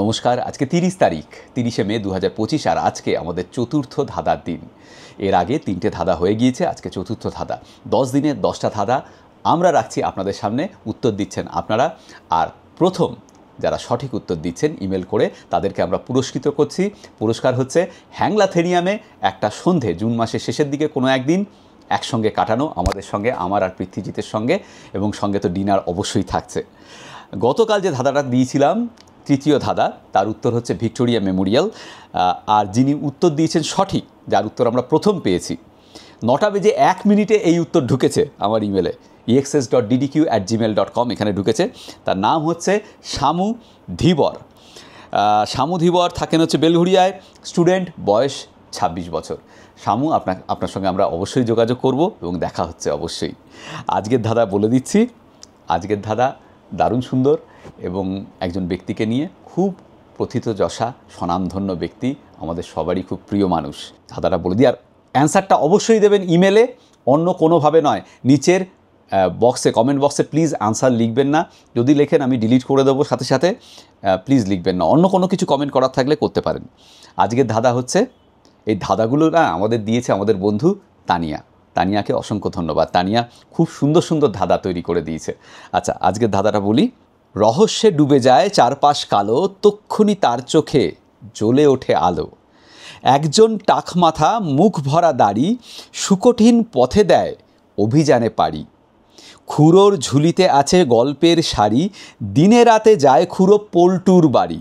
নমস্কার। আজকে 30 তারিখ, 30শে মে 2025, আর আজকে আমাদের চতুর্থ ধাঁধার দিন। এর আগে 3টে ধাঁধা হয়ে গিয়েছে, আজকে চতুর্থ ধাঁধা। 10 দিনে 10টা ধাঁধা আমরা রাখছি আপনাদের সামনে, উত্তর দিচ্ছেন আপনারা। আর প্রথম যারা সঠিক উত্তর দিচ্ছেন ইমেল করে তাদেরকে আমরা পুরস্কৃত করছি। পুরস্কার হচ্ছে হ্যাংলাথেরিয়ামে একটা সন্ধে, জুন মাসের শেষের দিকে কোনো একদিন একসঙ্গে কাটানো আমাদের সঙ্গে, আমার আর পৃথ্বীজিতের সঙ্গে, এবং সঙ্গে তো ডিনার অবশ্যই থাকছে। গতকাল যে ধাঁধাটা দিয়েছিলাম, তৃতীয় ধাঁধা, তার উত্তর হচ্ছে ভিক্টোরিয়া মেমোরিয়াল। আর যিনি উত্তর দিয়েছেন সঠিক, যার উত্তর আমরা প্রথম পেয়েছি, 9টা বেজে 1 মিনিটে এই উত্তর ঢুকেছে আমার ইমেলে, exs.ddq@gmail.com, এখানে ঢুকেছে। তার নাম হচ্ছে শামু ধীবর। শামু ধীবর থাকেন হচ্ছে বেলঘড়িয়ায়, স্টুডেন্ট, বয়স 26 বছর। শামু, আপনার সঙ্গে আমরা অবশ্যই যোগাযোগ করব এবং দেখা হচ্ছে অবশ্যই। আজকের ধাঁধা বলে দিচ্ছি। আজকের ধাঁধা দারুণ সুন্দর এবং একজন ব্যক্তিকে নিয়ে, খুব প্রথিতযশা স্বনামধন্য ব্যক্তি, আমাদের সবারই খুব প্রিয় মানুষ। ধাঁধাটা বলে দিই, আর অ্যান্সারটা অবশ্যই দেবেন ইমেলে, অন্য কোনোভাবে নয়। নিচের বক্সে, কমেন্ট বক্সে প্লিজ আনসার লিখবেন না। যদি লেখেন আমি ডিলিট করে দেবো সাথে সাথে, প্লিজ লিখবেন না। অন্য কোনো কিছু কমেন্ট করার থাকলে করতে পারেন। আজকের ধাঁধা হচ্ছে, এই ধাঁধাগুলো না আমাদের দিয়েছে আমাদের বন্ধু তানিয়া। তানিয়াকে অসংখ্য ধন্যবাদ। তানিয়া খুব সুন্দর সুন্দর ধাঁধা তৈরি করে দিয়েছে। আচ্ছা, আজকের ধাঁধাটা বলি। রহস্যে ডুবে যায় চারপাশ কালো, তক্ষুনি তার চোখে জ্বলে ওঠে আলো। একজন টাকমাথা, মুখ ভরা দাড়ি, সুকঠিন পথে দেয় অভিযানে পাড়ি। খুড়োর ঝুলিতে আছে গল্পের শাড়ি, দিনে রাতে যায় খুড়ো পল্টুর বাড়ি।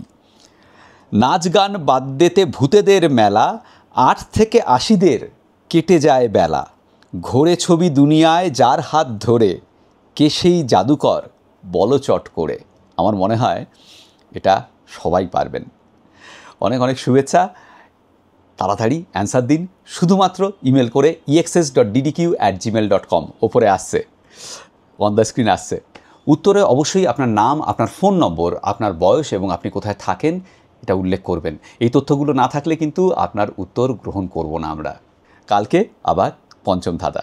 নাচ গান বাদ্যেতে ভূতেদের মেলা, 8 থেকে 80দের কেটে যায় বেলা। ঘোরে ছবি দুনিয়ায় যার হাত ধরে, কে সেই জাদুকর বলো চট করে। আমার মনে হয় এটা সবাই পারবেন। অনেক অনেক শুভেচ্ছা। তাড়াতাড়ি অ্যান্সার দিন, শুধুমাত্র ইমেল করে exs.ddq@gmail.com, ওপরে আসছে, অন দ্য স্ক্রিন আসছে। উত্তরে অবশ্যই আপনার নাম, আপনার ফোন নম্বর, আপনার বয়স এবং আপনি কোথায় থাকেন এটা উল্লেখ করবেন। এই তথ্যগুলো না থাকলে কিন্তু আপনার উত্তর গ্রহণ করব না আমরা। কালকে আবার পঞ্চম ধাঁধা।